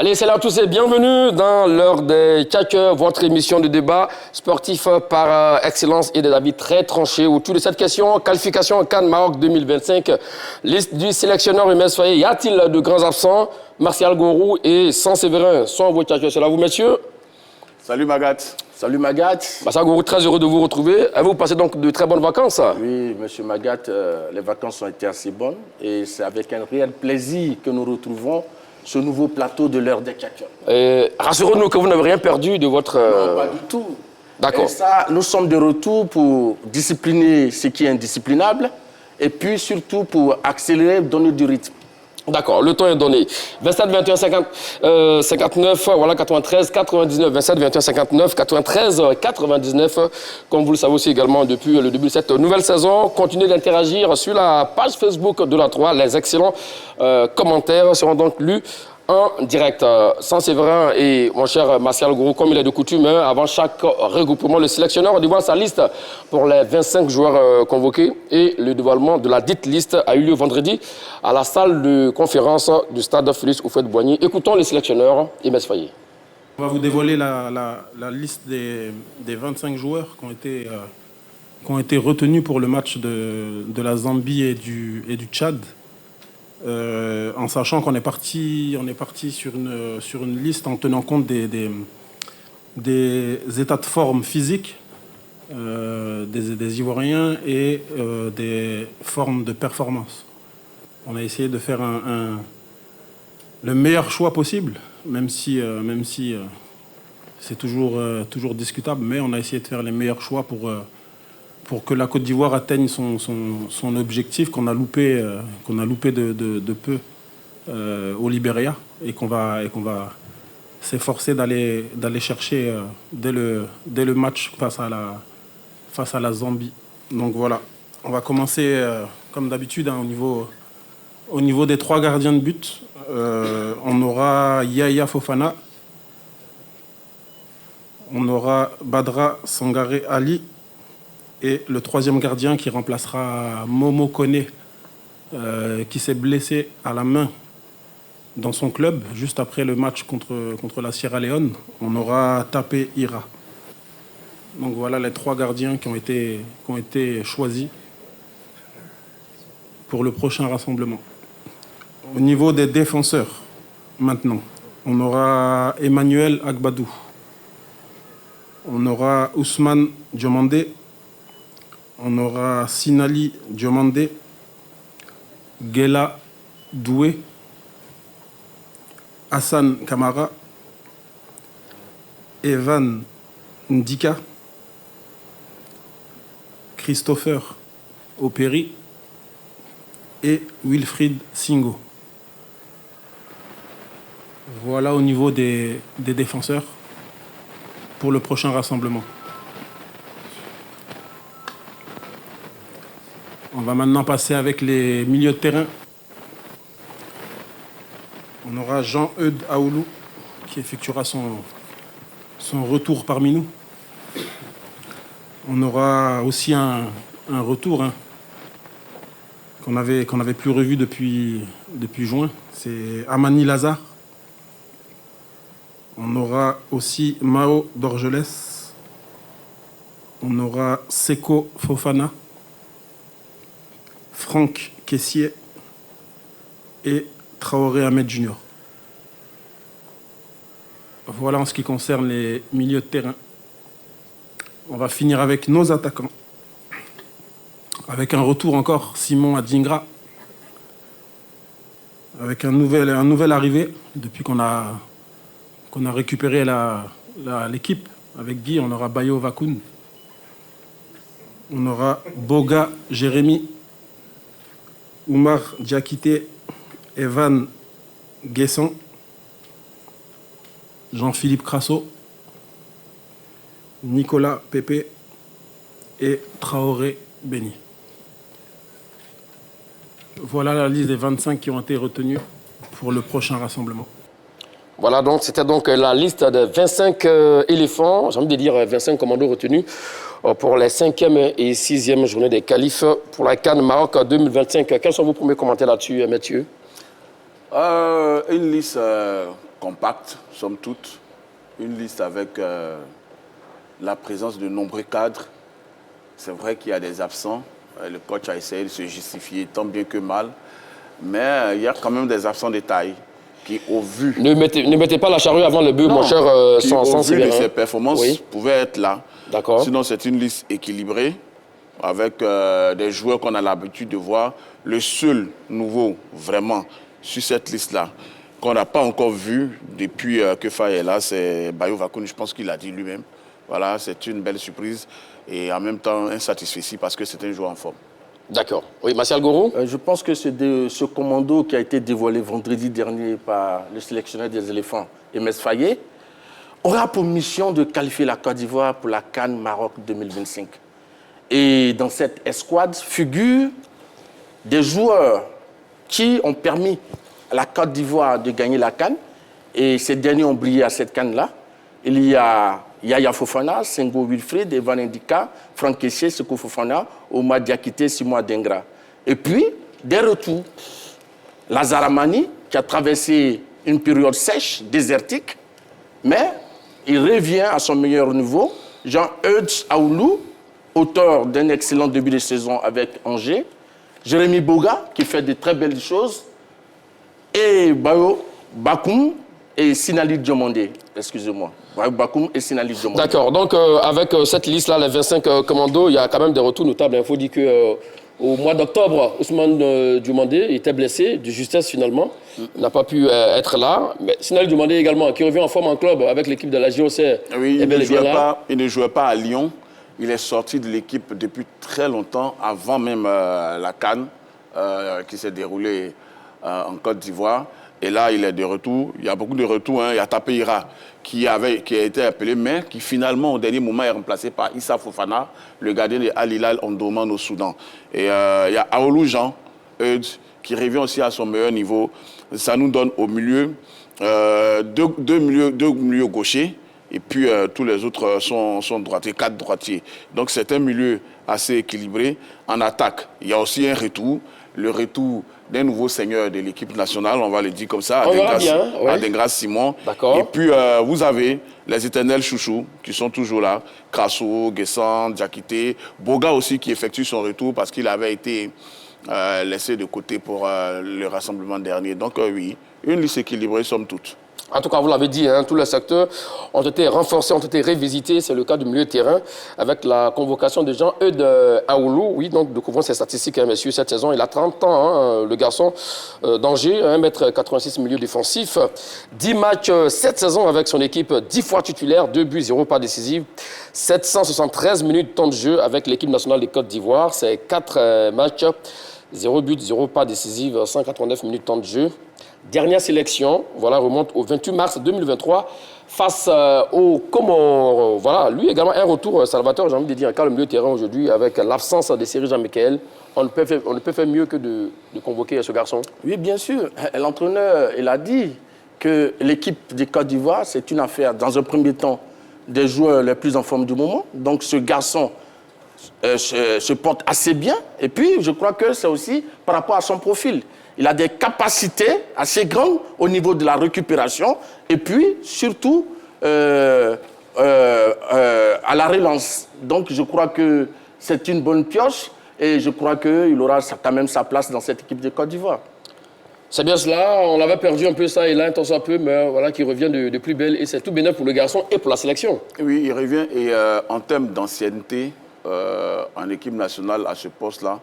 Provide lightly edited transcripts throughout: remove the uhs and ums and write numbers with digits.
Allez, salut à tous et bienvenue dans l'heure des Tchatcheurs, votre émission de débat sportif par excellence et des avis très tranchés autour de cette question. Qualification en CAN Maroc 2025. Liste du sélectionneur Eumeu Soye. Y a-t-il de grands absents? Martial Gorou et San-Séverin sont vos Tchatcheurs. C'est là vous, messieurs. Salut Magat. Salut Magat. Martial Gorou, très heureux de vous retrouver. Avez-vous passé donc de très bonnes vacances? Oui, monsieur Magat, les vacances ont été assez bonnes et c'est avec un réel plaisir que nous retrouvons ce nouveau plateau de l'heure des Tchatcheurs. Rassurez-nous que vous n'avez rien perdu de votre... Non, pas du tout. D'accord. Et ça, nous sommes de retour pour discipliner ce qui est indisciplinable et puis surtout pour accélérer, donner du rythme. D'accord, le temps est donné. 27, 21, 59, voilà, 93, 99, 27, 21, 59, 93, 99. Comme vous le savez aussi également depuis le début de cette nouvelle saison, continuez d'interagir sur la page Facebook de la 3. Les excellents commentaires seront donc lus en direct. San-Séverin et mon cher Martial Gorou, comme il est de coutume, avant chaque regroupement, le sélectionneur dévoile sa liste pour les 25 joueurs convoqués et le dévoilement de la dite liste a eu lieu vendredi à la salle de conférence du stade Félix Houphouët-Boigny. Écoutons le sélectionneur Eumeu Soye. On va vous dévoiler la liste des 25 joueurs qui ont été retenus pour le match de la Zambie et du Tchad. En sachant qu'on est parti sur une liste en tenant compte des états de forme physique des Ivoiriens et des formes de performance. On a essayé de faire le meilleur choix possible, même si c'est toujours discutable, mais on a essayé de faire les meilleurs choix pour que la Côte d'Ivoire atteigne son objectif qu'on a loupé de peu au Libéria et qu'on va s'efforcer d'aller chercher dès le match face à la Zambie. Donc voilà, on va commencer comme d'habitude au niveau des 3 gardiens de but. On aura Yaya Fofana, on aura Badra Sangaré Ali, et le 3e gardien qui remplacera Momo Koné, qui s'est blessé à la main dans son club, juste après le match contre la Sierra Leone. On aura Tapé Ira. Donc voilà les 3 gardiens qui ont été choisis pour le prochain rassemblement. Au niveau des défenseurs, maintenant, on aura Emmanuel Agbadou. On aura Ousmane Diomandé. On aura Sinali Diomandé, Gela Doué, Hassan Kamara, Evan Ndika, Christopher Operi et Wilfried Singo. Voilà au niveau des défenseurs pour le prochain rassemblement. On va maintenant passer avec les milieux de terrain. On aura Jean-Eudes Aoulou qui effectuera son retour parmi nous. On aura aussi un retour qu'on avait plus revu depuis juin. C'est Amani Lazare. On aura aussi Mao Dorgelès. On aura Seko Fofana, Franck Kessier et Traoré Ahmed Junior. Voilà en ce qui concerne les milieux de terrain. On va finir avec nos attaquants. Avec un retour encore, Simon Adingra. Avec un nouvel arrivé, depuis qu'on a récupéré l'équipe. Avec Guy, on aura Bayo Vakoun. On aura Boga Jérémy. Oumar Diakité, Evan Guesson, Jean-Philippe Crasso, Nicolas Pépé et Traoré Béni. Voilà la liste des 25 qui ont été retenus pour le prochain rassemblement. Voilà, donc c'était donc la liste de 25 éléphants, j'ai envie de dire 25 commandos retenus pour les 5e et 6e journées des qualifs pour la CAN Maroc 2025. Quels sont vos premiers commentaires là-dessus, Mathieu? Une liste compacte, somme toute. Une liste avec la présence de nombreux cadres. C'est vrai qu'il y a des absents. Le coach a essayé de se justifier tant bien que mal. Mais il y a quand même des absents de taille qui, au vu... Ne mettez pas la charrue avant le but, mon cher au vu de ses performances, pouvaient être là. D'accord. Sinon, c'est une liste équilibrée avec des joueurs qu'on a l'habitude de voir. Le seul nouveau, vraiment, sur cette liste-là, qu'on n'a pas encore vu depuis que Faye est là, c'est Bayo Vakoun. Je pense qu'il l'a dit lui-même. Voilà, c'est une belle surprise et en même temps insatisfait parce que c'est un joueur en forme. D'accord. Oui, Martial Gourou. Je pense que c'est de ce commando qui a été dévoilé vendredi dernier par le sélectionneur des éléphants, Emes Faye, aura pour mission de qualifier la Côte d'Ivoire pour la CAN Maroc 2025. Et dans cette escouade figurent des joueurs qui ont permis à la Côte d'Ivoire de gagner la CAN. Et ces derniers ont brillé à cette CAN-là. Il y a Yaya Fofana, Senghor Wilfried, Evan Ndika, Franck Kessié, Seko Fofana, Omar Diakité, Simon Adengra. Et puis, des retours. Lazare Amani, qui a traversé une période sèche, désertique, mais il revient à son meilleur niveau. Jean-Eudes Aoulou, auteur d'un excellent début de saison avec Angers. Jérémy Boga, qui fait de très belles choses. Et Bayo Bakoum et Sinali Diomandé. Excusez-moi. Bayo Bakoum et Sinali Diomandé. D'accord. Donc, avec cette liste-là, les 25 commandos, il y a quand même des retours notables. Il faut dire qu'au mois d'octobre, Ousmane Diomandé était blessé, de justesse finalement. Il n'a pas pu être là. Mais Sinali Diomandé également, qui revient en forme en club avec l'équipe de la JOC. Oui, il ne jouait pas à Lyon. Il est sorti de l'équipe depuis très longtemps, avant même la CAN, qui s'est déroulée en Côte d'Ivoire. Et là, il est de retour. Il y a beaucoup de retours. Il y a Tapeira qui a été appelé, mais qui finalement, au dernier moment, est remplacé par Issa Fofana, le gardien de Al Hilal Omdurman au Soudan. Et il y a Aoulou Jean, qui revient aussi à son meilleur niveau. Ça nous donne au milieu deux milieux gauchers. Et puis, tous les autres sont droitiers, 4 droitiers. Donc, c'est un milieu assez équilibré. En attaque, il y a aussi un retour. Le retour d'un nouveau seigneur de l'équipe nationale, on va le dire comme ça, Adengras Simon. Et puis, vous avez les éternels chouchous qui sont toujours là. Krasso, Guessant, Diakité. Boga aussi qui effectue son retour parce qu'il avait été laissé de côté pour le rassemblement dernier. Donc, oui, une liste équilibrée, somme toute. En tout cas, vous l'avez dit, tous les secteurs ont été renforcés, ont été révisités. C'est le cas du milieu de terrain avec la convocation de Jean-Eudes Aoulou. Oui, donc découvrons ses statistiques, messieurs, cette saison. Il a 30 ans, le garçon d'Angers, 1m86 milieu défensif. 10 matchs cette saison avec son équipe, 10 fois titulaire, 2 buts, 0 pas décisif. 773 minutes de temps de jeu avec l'équipe nationale de Côte d'Ivoire. C'est 4 matchs, 0 but, 0 pas décisif, 189 minutes de temps de jeu. Dernière sélection, voilà, remonte au 28 mars 2023 face au Comores. Voilà, lui également un retour, Salvatore, j'ai envie de dire, car le milieu de terrain aujourd'hui, avec l'absence de Cyril Jean-Michel, on ne peut faire mieux que de convoquer ce garçon. Oui, bien sûr. L'entraîneur, il a dit que l'équipe de Côte d'Ivoire, c'est une affaire, dans un premier temps, des joueurs les plus en forme du moment. Donc ce garçon se porte assez bien. Et puis, je crois que c'est aussi par rapport à son profil. Il a des capacités assez grandes au niveau de la récupération et puis, surtout, à la relance. Donc, je crois que c'est une bonne pioche et je crois qu'il aura quand même sa place dans cette équipe de Côte d'Ivoire. C'est bien cela. On l'avait perdu un peu ça et là, un temps soit peu, mais voilà, qui revient de plus belle. Et c'est tout bénéfique pour le garçon et pour la sélection. Oui, il revient. Et en termes d'ancienneté, en équipe nationale à ce poste-là,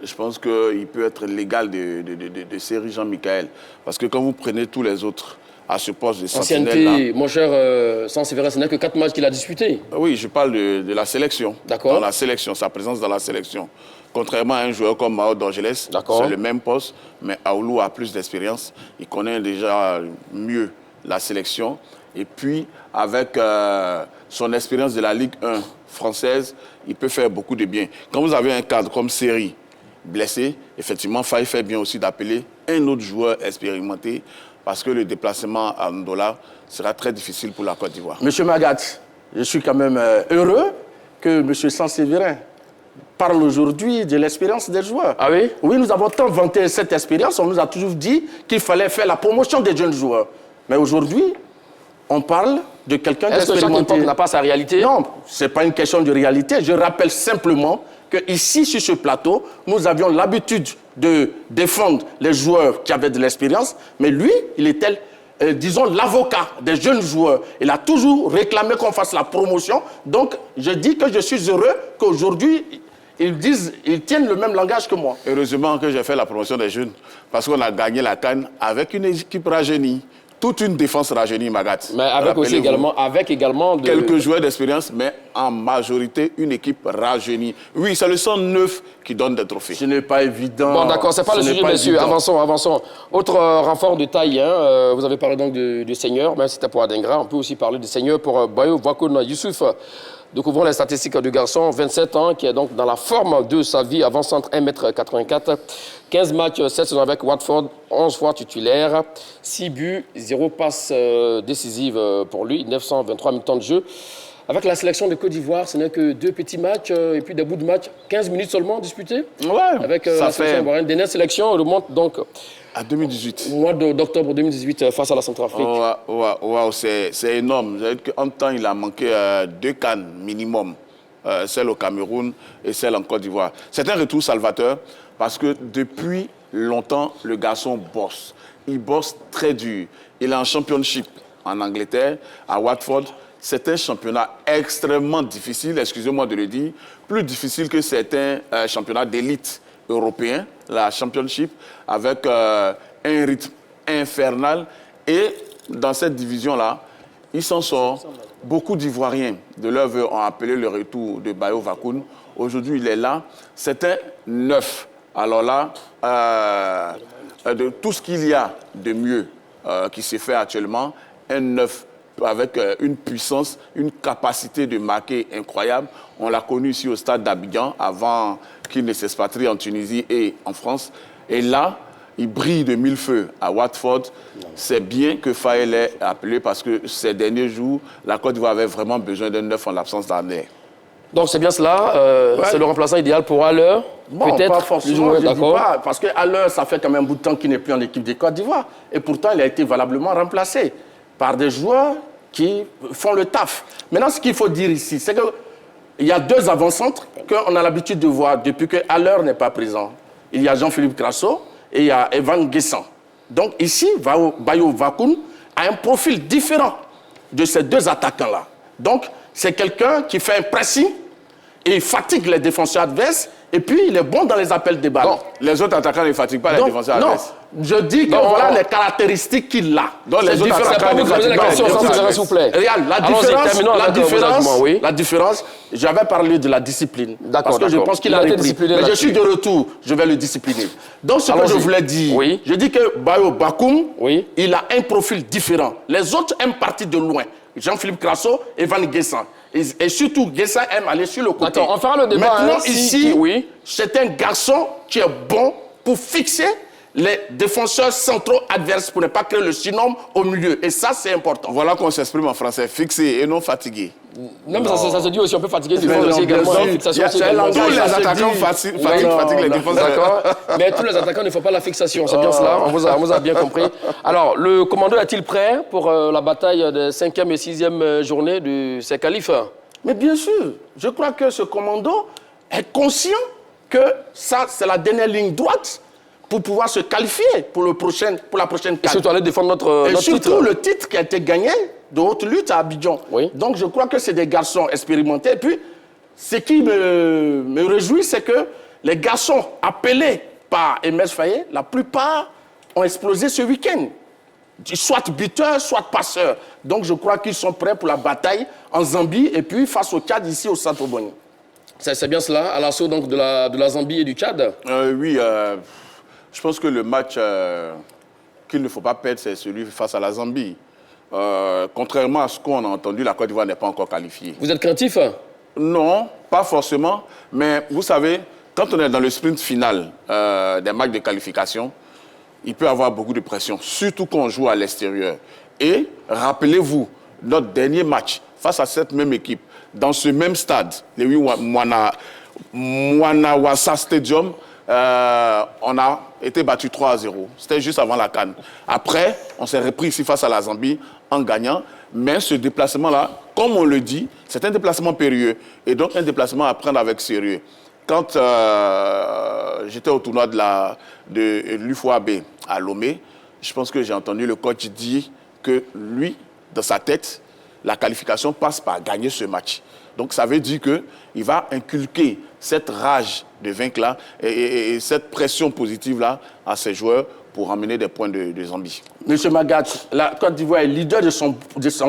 je pense qu'il peut être l'égal de Cyril Jean-Michel. Parce que quand vous prenez tous les autres à ce poste de sentinelle... Ancienneté, mon cher Sansevera, ce n'est que 4 matchs qu'il a disputés. Oui, je parle de la sélection. D'accord. Dans la sélection, sa présence dans la sélection. Contrairement à un joueur comme Mao d'Angeles, c'est le même poste, mais Aoulou a plus d'expérience. Il connaît déjà mieux la sélection. Et puis, avec son expérience de la Ligue 1 française, il peut faire beaucoup de bien. Quand vous avez un cadre comme Seri, blessé, effectivement, Faye fait bien aussi d'appeler un autre joueur expérimenté parce que le déplacement à Ndola sera très difficile pour la Côte d'Ivoire. Monsieur Magat, je suis quand même heureux que Monsieur Sanséverin parle aujourd'hui de l'expérience des joueurs. Ah oui? Oui, nous avons tant vanté cette expérience, on nous a toujours dit qu'il fallait faire la promotion des jeunes joueurs. Mais aujourd'hui, on parle de quelqu'un Est-ce que chaque époque n'a pas sa réalité? Non, ce n'est pas une question de réalité. Je rappelle simplement qu'ici, sur ce plateau, nous avions l'habitude de défendre les joueurs qui avaient de l'expérience, mais lui, il était, disons, l'avocat des jeunes joueurs. Il a toujours réclamé qu'on fasse la promotion. Donc, je dis que je suis heureux qu'aujourd'hui, ils tiennent le même langage que moi. Heureusement que j'ai fait la promotion des jeunes, parce qu'on a gagné la CAN avec une équipe rajeunie. Toute une défense rajeunie, Magath. Mais avec aussi également, quelques joueurs d'expérience, mais en majorité, une équipe rajeunie. Oui, c'est le 109 qui donne des trophées. Ce n'est pas évident. Bon, d'accord, c'est pas le sujet, messieurs. Avançons. Autre renfort de taille, hein, vous avez parlé donc du seigneur, même si c'était pour Adingra. On peut aussi parler du seigneur pour Bayo Vakoun Youssouf. Découvrons les statistiques du garçon, 27 ans, qui est donc dans la forme de sa vie, avant-centre 1m84, 15 matchs, 7 saisons avec Watford, 11 fois titulaire, 6 buts, 0 passe décisive pour lui, 923 minutes de jeu. Avec la sélection de Côte d'Ivoire, ce n'est que 2 petits matchs et puis des bouts de match, 15 minutes seulement disputés. Ouais, avec la sélection ivoirienne. Dernière sélection remonte donc à 2018. Au mois d'octobre 2018 face à la Centrafrique. Wow, c'est énorme. En temps, il a manqué 2 CAN minimum. Celle au Cameroun et celle en Côte d'Ivoire. C'est un retour salvateur parce que depuis longtemps, le garçon bosse. Il bosse très dur. Il est en championship en Angleterre, à Watford. C'est un championnat extrêmement difficile, excusez-moi de le dire, plus difficile que certains championnats d'élite européens, la championship, avec un rythme infernal. Et dans cette division-là, il s'en sort. Beaucoup d'Ivoiriens de leur vœu ont appelé le retour de Bayo Vakoun. Aujourd'hui, il est là. C'est un 9. Alors là, de tout ce qu'il y a de mieux qui se fait actuellement, un 9 avec une puissance, une capacité de marquer incroyable. On l'a connu ici au stade d'Abidjan avant qu'il ne s'expatrie en Tunisie et en France. Et là, il brille de mille feux à Watford. C'est bien que Faye l'ait appelé parce que ces derniers jours, la Côte d'Ivoire avait vraiment besoin d'un 9 en l'absence d'Arnais. Donc c'est bien cela, c'est le remplaçant idéal pour Haller. Bon, pas forcément, je ne dis pas, parce que Haller, ça fait quand même un bout de temps qu'il n'est plus en équipe de Côte d'Ivoire. Et pourtant, il a été valablement remplacé par des joueurs qui font le taf. Maintenant, ce qu'il faut dire ici, c'est qu'il y a 2 avant-centres qu'on a l'habitude de voir depuis que Haller n'est pas présent. Il y a Jean-Philippe Crasso et il y a Evan Guessant. Donc ici, Bayo Vakoun a un profil différent de ces 2 attaquants-là. Donc, c'est quelqu'un qui fait un pressing et il fatigue les défenseurs adverses et puis il est bon dans les appels de balles. Donc, les autres attaquants ne fatiguent pas les défenseurs adverses. Non, je dis que voilà les caractéristiques qu'il a. Donc, les autres attaquants ne fatiguent pas les défenseurs adverses. Regarde, la différence, j'avais parlé de la discipline. Parce que je pense qu'il a repris. Mais je suis de retour, je vais le discipliner. Donc, ce que je voulais dire, je dis que Bayo Vakoun, il a un profil différent. Les autres aiment partir de loin. Jean-Philippe Crasso et Van Guessant. Et surtout, Guessant aime aller sur le côté. Attends, on fera le débat. Maintenant, ici, c'est un garçon qui est bon pour fixer les défenseurs centraux adverses pour ne pas créer le surnombre au milieu. Et ça, c'est important. Voilà qu'on s'exprime en français, fixé et non fatigué. Non, mais ça se dit aussi, on peut fatiguer les défenseurs aussi également. Tous les attaquants fatiguent les défenseurs. D'accord, mais tous les attaquants ne font pas la fixation, c'est bien cela, on vous a bien compris. Alors, le commando est-il prêt pour la bataille de 5e et 6e journée de ces qualifs? Mais bien sûr, je crois que ce commando est conscient que ça, c'est la dernière ligne droite pour pouvoir se qualifier pour la prochaine CAN. Et surtout aller défendre notre titre. Surtout le titre qui a été gagné de haute lutte à Abidjan. Oui. Donc je crois que c'est des garçons expérimentés. Et puis, ce qui me réjouit, c'est que les garçons appelés par Emerse Faé, la plupart ont explosé ce week-end. Soit buteurs, soit passeurs. Donc je crois qu'ils sont prêts pour la bataille en Zambie et puis face au Tchad ici au Centre Boni. C'est bien cela, à l'assaut donc de la Zambie et du Tchad? Oui, je pense que le match qu'il ne faut pas perdre, c'est celui face à la Zambie. Contrairement à ce qu'on a entendu, la Côte d'Ivoire n'est pas encore qualifiée. Vous êtes craintif? Non, pas forcément. Mais vous savez, quand on est dans le sprint final des matchs de qualification, il peut y avoir beaucoup de pression, surtout quand on joue à l'extérieur. Et rappelez-vous, notre dernier match face à cette même équipe, dans ce même stade, le Mwanawasa Stadium, on a été battu 3-0. C'était juste avant la CAN. Après, on s'est repris ici face à la Zambie en gagnant. Mais ce déplacement-là, comme on le dit, c'est un déplacement périlleux. Et donc, un déplacement à prendre avec sérieux. Quand j'étais au tournoi de l'UFOAB à Lomé, je pense que j'ai entendu le coach dire que lui, dans sa tête, la qualification passe par gagner ce match. Donc, ça veut dire qu'il va inculquer cette rage de vaincre-là et cette pression positive-là à ses joueurs pour ramener des points de Zambie. Monsieur Magat, la Côte d'Ivoire est leader de son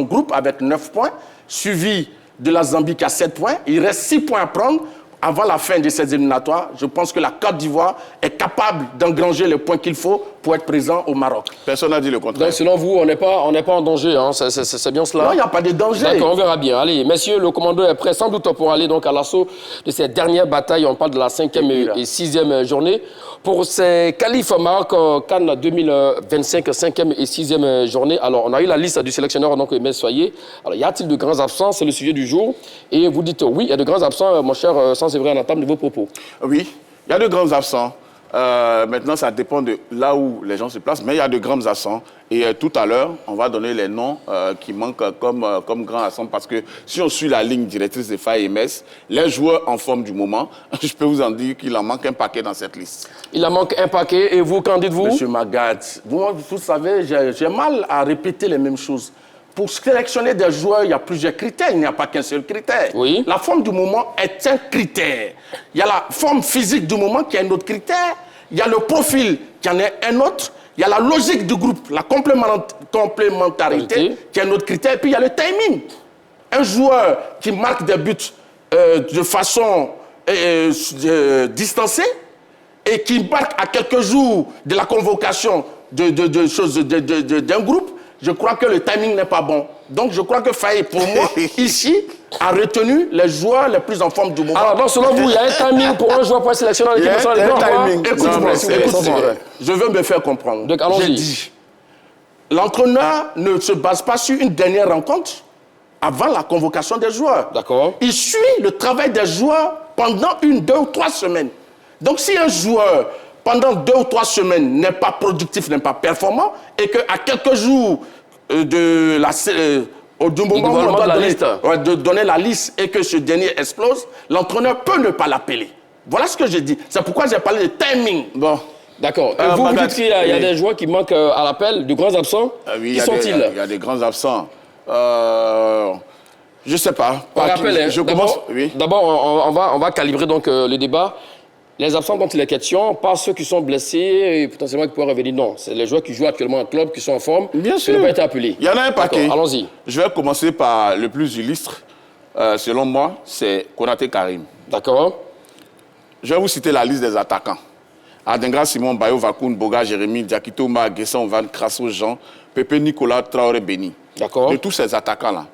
groupe avec 9 points, suivi de la Zambie qui a 7 points. Il reste 6 points à prendre. Avant la fin de ces éliminatoires, je pense que la Côte d'Ivoire est capable d'engranger les points qu'il faut pour être présent au Maroc. Personne n'a dit le contraire. Donc, selon vous, on n'est pas en danger, hein? C'est bien cela? Non, il n'y a pas de danger. D'accord, on verra bien. Allez, messieurs, le commando est prêt sans doute pour aller donc à l'assaut de cette dernière bataille. On parle de la 5e et 6e journée. Pour ces qualifs Maroc CAN 2025, 5e et 6e journée. Alors, on a eu la liste du sélectionneur, donc Aimé Soyer. Alors, y a-t-il de grands absents? C'est le sujet du jour. Et vous dites oui, il y a de grands absents, mon cher Sans-Séverin, à entame de vos propos. Oui, il y a de grands absents. Maintenant, ça dépend de là où les gens se placent, mais il y a de grands absents. Et tout à l'heure, on va donner les noms qui manquent comme grands absents, parce que si on suit la ligne directrice de FAEMS, les joueurs en forme du moment, je peux vous en dire qu'il en manque un paquet dans cette liste. Il en manque un paquet, et vous, qu'en dites-vous? Monsieur Magat, vous savez, j'ai mal à répéter les mêmes choses. Pour sélectionner des joueurs, il y a plusieurs critères. Il n'y a pas qu'un seul critère. Oui. La forme du moment est un critère. Il y a la forme physique du moment qui est un autre critère. Il y a le profil qui en est un autre. Il y a la logique du groupe, la complémentarité qui est un autre critère. Et puis il y a le timing. Un joueur qui marque des buts de façon distancée et qui marque à quelques jours de la convocation d'un groupe, je crois que le timing n'est pas bon. Donc, je crois que Faye, pour moi, ici, a retenu les joueurs les plus en forme du moment. Alors, donc, selon vous, il y a un timing pour un joueur pour sélectionner l'équipe nationale? Écoute-moi, je veux me faire comprendre. Donc, allons-y. J'ai dit, l'entraîneur ne se base pas sur une dernière rencontre avant la convocation des joueurs. D'accord. Il suit le travail des joueurs pendant 1, 2 ou 3 semaines. Donc, si un joueur pendant 2 ou 3 semaines n'est pas productif, n'est pas performant, et qu'à quelques jours du moment où on doit donner la liste et que ce dernier explose, l'entraîneur peut ne pas l'appeler. Voilà ce que j'ai dit. C'est pourquoi j'ai parlé de timing. Bon, d'accord. Vous dites qu'il y a des joueurs qui manquent à l'appel, de grands absents. Oui, qui sont-ils? Il y a des grands absents. Je ne sais pas. D'abord, on va calibrer donc le débat. Les absents dont il est question, pas ceux qui sont blessés et potentiellement qui pourraient revenir. Non, c'est les joueurs qui jouent actuellement en club, qui sont en forme, bien sûr, qui n'ont pas été appelés. Il y en a un paquet. Allons-y. Je vais commencer par le plus illustre. Selon moi, c'est Konaté Karim. D'accord. Je vais vous citer la liste des attaquants. Adengra, Simon, Bayo, Vakoun, Boga, Jérémy, Diakito, Ma, Guesson, Van, Crasso, Jean, Pépé, Nicolas, Traoré, Béni. D'accord. De tous ces attaquants-là,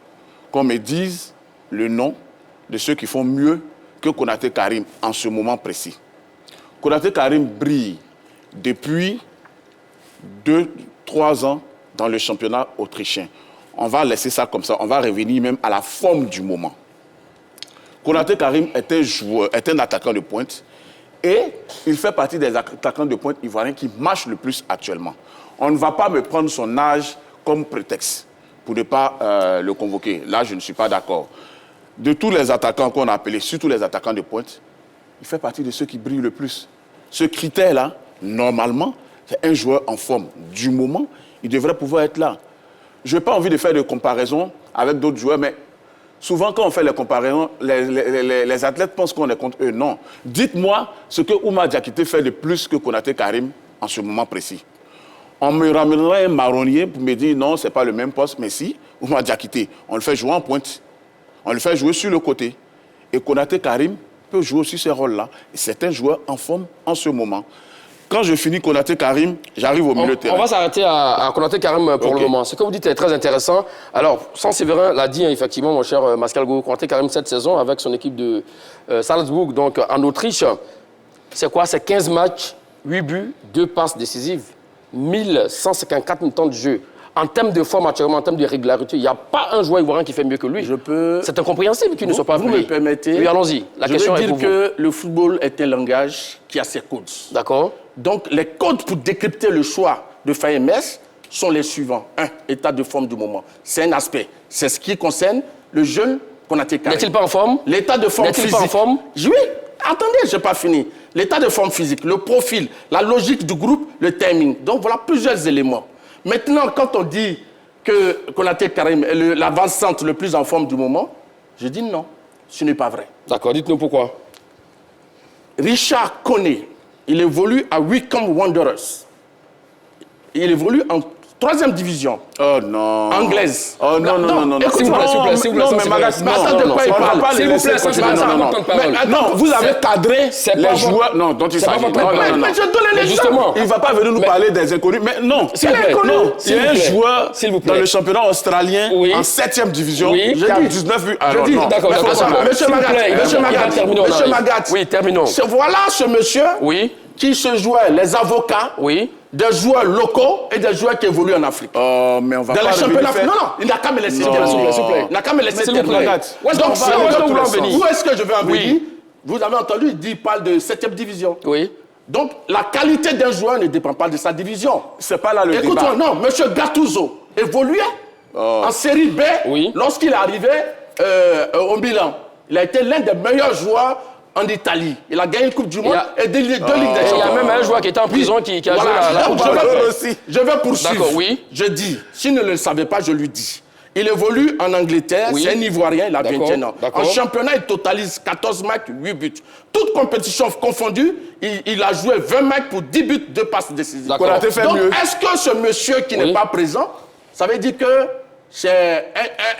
qu'on me dise le nom de ceux qui font mieux que Konaté Karim en ce moment précis. Konaté Karim brille depuis 2-3 ans dans le championnat autrichien. On va laisser ça comme ça, on va revenir même à la forme du moment. Konaté Karim est un attaquant de pointe et il fait partie des attaquants de pointe ivoiriens qui marchent le plus actuellement. On ne va pas me prendre son âge comme prétexte pour ne pas le convoquer. Là, je ne suis pas d'accord. De tous les attaquants qu'on a appelés, surtout les attaquants de pointe, il fait partie de ceux qui brillent le plus. Ce critère-là, normalement, c'est un joueur en forme du moment. Il devrait pouvoir être là. Je n'ai pas envie de faire de comparaison avec d'autres joueurs, mais souvent, quand on fait les comparaisons, les athlètes pensent qu'on est contre eux. Non. Dites-moi ce que Oumar Diakité fait de plus que Konaté Karim en ce moment précis. On me ramènerait un marronnier pour me dire non, ce n'est pas le même poste. Mais si, Oumar Diakité, on le fait jouer en pointe. On le fait jouer sur le côté. Et Konaté Karim peut jouer aussi ces rôles-là. C'est un joueur en forme en ce moment. Quand je finis Konaté Karim, j'arrive au milieu de terrain. On va s'arrêter à Konaté Karim pour le moment. Ce que vous dites est très intéressant. Alors, Sans-Séverin l'a dit, effectivement, mon cher Mascalgo, Konaté Karim cette saison avec son équipe de Salzbourg, donc en Autriche. C'est quoi? C'est 15 matchs, 8 buts, 2 passes décisives, 1154 minutes de jeu. en termes de forme actuellement, en termes de régularité, il n'y a pas un joueur ivoirien qui fait mieux que lui. C'est incompréhensible qu'il ne soit pas appelé. Vous me permettez? Oui, allons-y. La question est pour vous. Je veux dire que le football est un langage qui a ses codes. D'accord. Donc, les codes pour décrypter le choix de Fayemmes sont les suivants. 1. État de forme du moment. C'est un aspect. C'est ce qui concerne le jeune Konaté Karim. N'est-il pas en forme? L'état de forme physique. N'est-il pas en forme? Oui. Attendez, je n'ai pas fini. L'état de forme physique, le profil, la logique du groupe, le timing. Donc, voilà plusieurs éléments. Maintenant, quand on dit que Konaté Karim est l'avant-centre le plus en forme du moment, je dis non, ce n'est pas vrai. D'accord, dites-nous pourquoi. Richard Koné, il évolue à Wycombe Wanderers. Il évolue en 3e division. Oh non. Anglaise. Oh non, non, non, non. S'il vous plaît, s'il vous plaît. Non, mais Magas, attendez, de quoi il parle? S'il vous plaît, ça, c'est pas votre parole. Non, vous avez cadré les joueurs. Non, dont il s'agit. Mais je donne un exemple. Justement. Il ne va pas venir nous parler des inconnus. Mais non, s'il vous plaît. Non, il y a un joueur dans le championnat australien en 7e division qui a 19 buts. Je dis, d'accord, Monsieur Magat. Oui, terminons. Voilà ce monsieur qui se jouait les avocats. Oui. Des joueurs locaux et des joueurs qui évoluent en Afrique. Oh, mais on va pas championnats. Non, non, il n'a qu'à me laisser terminer. S'il vous plaît. Il n'a qu'à me laisser terminer. Où est-ce que je veux en venir? Vous avez entendu, il parle de 7e division. Oui. Donc, la qualité d'un joueur ne dépend pas de sa division. C'est pas là le débat. Écoute-moi, non, M. Gattuso évoluait en série B lorsqu'il est arrivé au Milan. Il a été l'un des meilleurs joueurs en Italie. Il a gagné une Coupe du Monde et deux Ligues des Champions. Il y a même un joueur qui était en prison qui a joué la Coupe du Monde aussi. Je vais poursuivre. D'accord, oui. Je dis, s'il ne le savait pas, je lui dis. Il évolue en Angleterre, c'est un Ivoirien, il a 21 ans. En championnat, il totalise 14 matchs, 8 buts. Toute compétition confondue, il a joué 20 matchs pour 10 buts, 2 passes décisives. Donc, est-ce que ce monsieur qui n'est pas présent, ça veut dire que c'est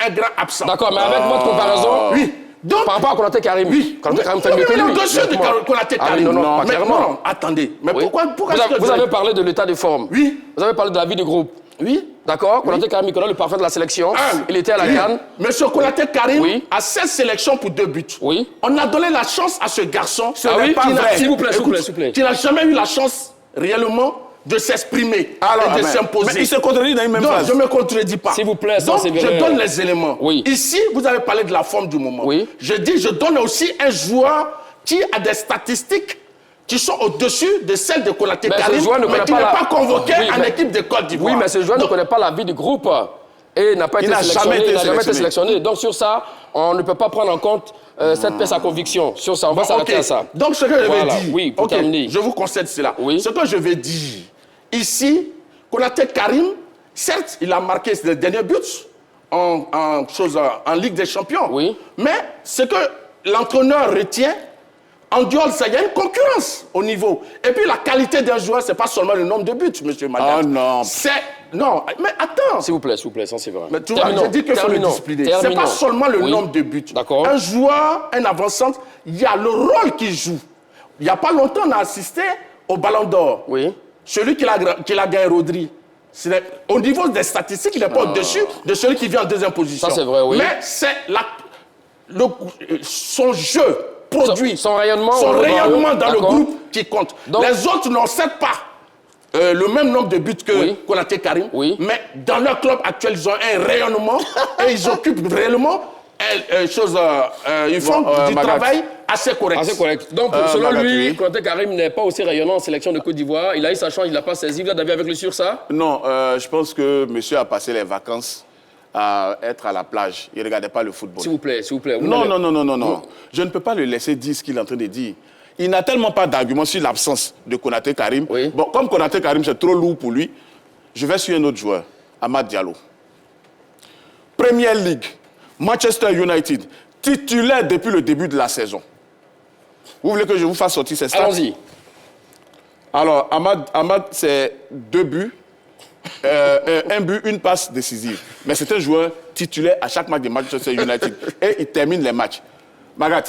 un grand absent? D'accord, mais avec votre comparaison... Oui. Donc, par rapport à Konaté Karim, Konaté Karim fait mieux que lui. Konaté Karim, non, attendez. Mais pourquoi vous avez parlé de l'état de forme. Oui. Vous avez parlé de la vie du groupe. Oui. D'accord. Konaté Karim, il connaît le parfum de la sélection. Il était à la CAN. Monsieur Konaté Karim a 16 sélections pour 2 buts. Oui. On a donné la chance à ce garçon. S'il vous plaît. Qui n'a jamais eu la chance réellement de s'exprimer et de s'imposer. Mais il se contredit dans une même phrase. Non, je ne me contredis pas. S'il vous plaît, donc, je donne les éléments. Oui. Ici, vous avez parlé de la forme du moment. Oui. Je dis, je donne aussi un joueur qui a des statistiques qui sont au-dessus de celles de Konaté Karim, mais qui n'est pas convoqué en équipe de Côte d'Ivoire. Oui, mais ce joueur ne connaît pas la vie du groupe et n'a pas été sélectionné. Il n'a jamais été sélectionné. Donc sur ça, on ne peut pas prendre en compte cette pièce à conviction. Sur ça, on va s'arrêter à ça. Donc ce que je vais dire, oui, pour terminer. Je vous concède cela. Ce que je vais dire, ici, Konaté Karim, certes, il a marqué ses derniers buts en Ligue des Champions. Oui. Mais ce que l'entraîneur retient, en duel, ça y a une concurrence au niveau. Et puis la qualité d'un joueur, ce n'est pas seulement le nombre de buts, monsieur Magat. Oh non. Non, mais attends. S'il vous plaît, ça c'est vrai. Mais tu vois, j'ai dit qu'il faut le discipliner. Ce n'est pas seulement le nombre de buts. D'accord. Un joueur, un avant-centre, il y a le rôle qu'il joue. Il n'y a pas longtemps, on a assisté au Ballon d'Or. Oui. Celui qui l'a gagné, Rodri. Au niveau des statistiques, il n'est pas au-dessus de celui qui vient en deuxième position. Ça c'est vrai, oui. Mais c'est son jeu produit, son rayonnement dans le groupe qui compte. Donc, les autres n'ont certes pas le même nombre de buts que Konaté Karim, mais dans leur club actuel, ils ont un rayonnement et ils occupent réellement ils font du travail assez correct. Donc, selon lui, Konaté Karim n'est pas aussi rayonnant en sélection de Côte d'Ivoire. Il a eu sa chance, il n'a pas saisi. Vous êtes d'accord avec lui sur ça? Non, je pense que monsieur a passé les vacances à être à la plage. Il ne regardait pas le football. S'il vous plaît. Non. Je ne peux pas le laisser dire ce qu'il est en train de dire. Il n'a tellement pas d'argument sur l'absence de Konaté Karim. Oui. Bon, comme Konaté Karim, c'est trop lourd pour lui, je vais sur un autre joueur, Amad Diallo. Premier League, Manchester United, titulaire depuis le début de la saison. Vous voulez que je vous fasse sortir ces stats? Allons-y. Alors, Amad c'est 2 buts. Un but, une passe décisive. Mais c'est un joueur titulaire à chaque match de Manchester United. Et il termine les matchs. Magat,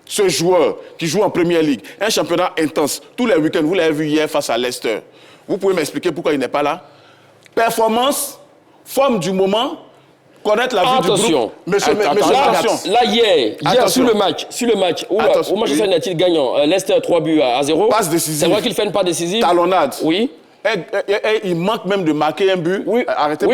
ce joueur qui joue en Premier League, un championnat intense, tous les week-ends, vous l'avez vu hier face à Leicester. Vous pouvez m'expliquer pourquoi il n'est pas là? Performance, forme du moment, connaître la vie du groupe. Monsieur, là, hier sur le match où Manchester United gagnant, Leicester 3 buts à 0. Passe décisive. C'est vrai qu'il fait une passe décisive. Talonnade. Oui. Et il manque même de marquer un but. Oui,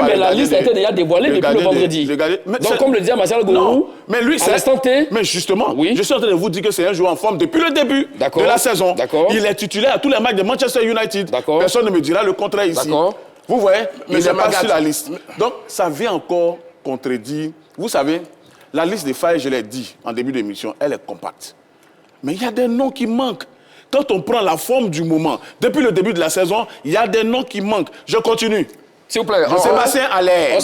mais la liste a été déjà dévoilée depuis le vendredi. Donc, comme le disait Martial Gourou, mais lui, à l'instant T... Mais justement, je suis en train de vous dire que c'est un joueur en forme depuis le début de la saison. Il est titulaire à tous les matchs de Manchester United. Personne ne me dira le contraire ici. Vous voyez, il n'est pas sur la liste. Donc, ça vient encore contredire. Vous savez, la liste des failles, je l'ai dit en début d'émission, elle est compacte. Mais il y a des noms qui manquent. Quand on prend la forme du moment, depuis le début de la saison, il y a des noms qui manquent. Je continue. S'il vous plaît. Sébastien Haller. On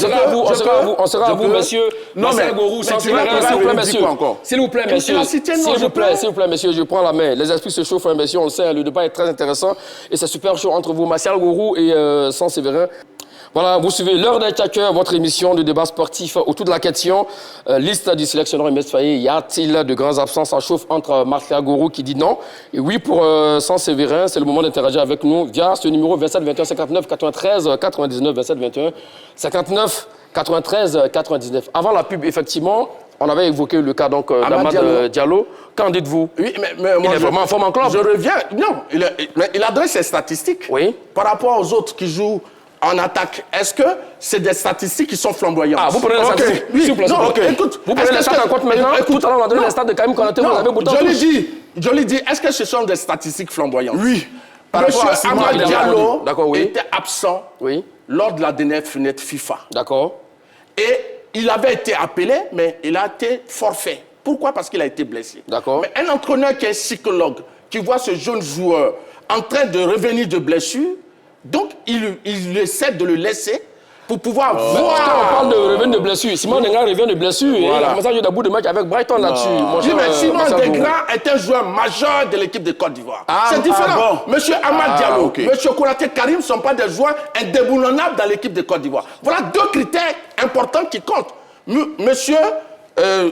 sera à vous, monsieur. Marcel Gourou, s'il vous plaît, monsieur. S'il vous plaît, monsieur, je prends la main. Les esprits se chauffent, monsieur, on le sait, le débat est très intéressant. Et c'est super chaud entre vous, Martial Gourou et Saint-Séverin. Voilà, vous suivez l'heure des Tchackers, votre émission de débat sportif autour de la question. Liste du sélectionneur Aimé Faye, y a-t-il de grandes absences? Ça chauffe entre Martial Gourou qui dit non. Et oui, pour Saint-Séverin, c'est le moment d'interagir avec nous via ce numéro 27 21 59 93 99 27 21 59 93 99. Avant la pub, effectivement, on avait évoqué le cas d'Amad Diallo. Qu'en dites-vous? Oui, mais moi, il est vraiment en forme en club. Je reviens. Non, il adresse ses statistiques par rapport aux autres qui jouent en attaque. Est-ce que c'est des statistiques qui sont flamboyantes? Ah, vous prenez les statistiques? Oui, écoute. Vous prenez les stats en compte maintenant? Tout à l'heure, on a donné les stats de Karim Konaté, vous avez pourtant... Je l'ai dit, est-ce que ce sont des statistiques flamboyantes? Oui. Monsieur Amad Diallo était absent lors de la dernière fenêtre FIFA. D'accord. Et il avait été appelé, mais il a été forfait. Pourquoi? Parce qu'il a été blessé. D'accord. Mais un entraîneur qui est psychologue, qui voit ce jeune joueur en train de revenir de blessure, donc, il essaie de le laisser pour pouvoir voir. On parle de revenir de blessure. Simon Dengra revient de blessure. Et il a commencé à jouer bout de match avec Brighton là-dessus. Oui, mais Simon Dengra est un joueur majeur de l'équipe de Côte d'Ivoire. C'est différent. Monsieur Amad Diallo, Monsieur Konaté Karim ne sont pas des joueurs indéboulonnables dans l'équipe de Côte d'Ivoire. Voilà deux critères importants qui comptent. Monsieur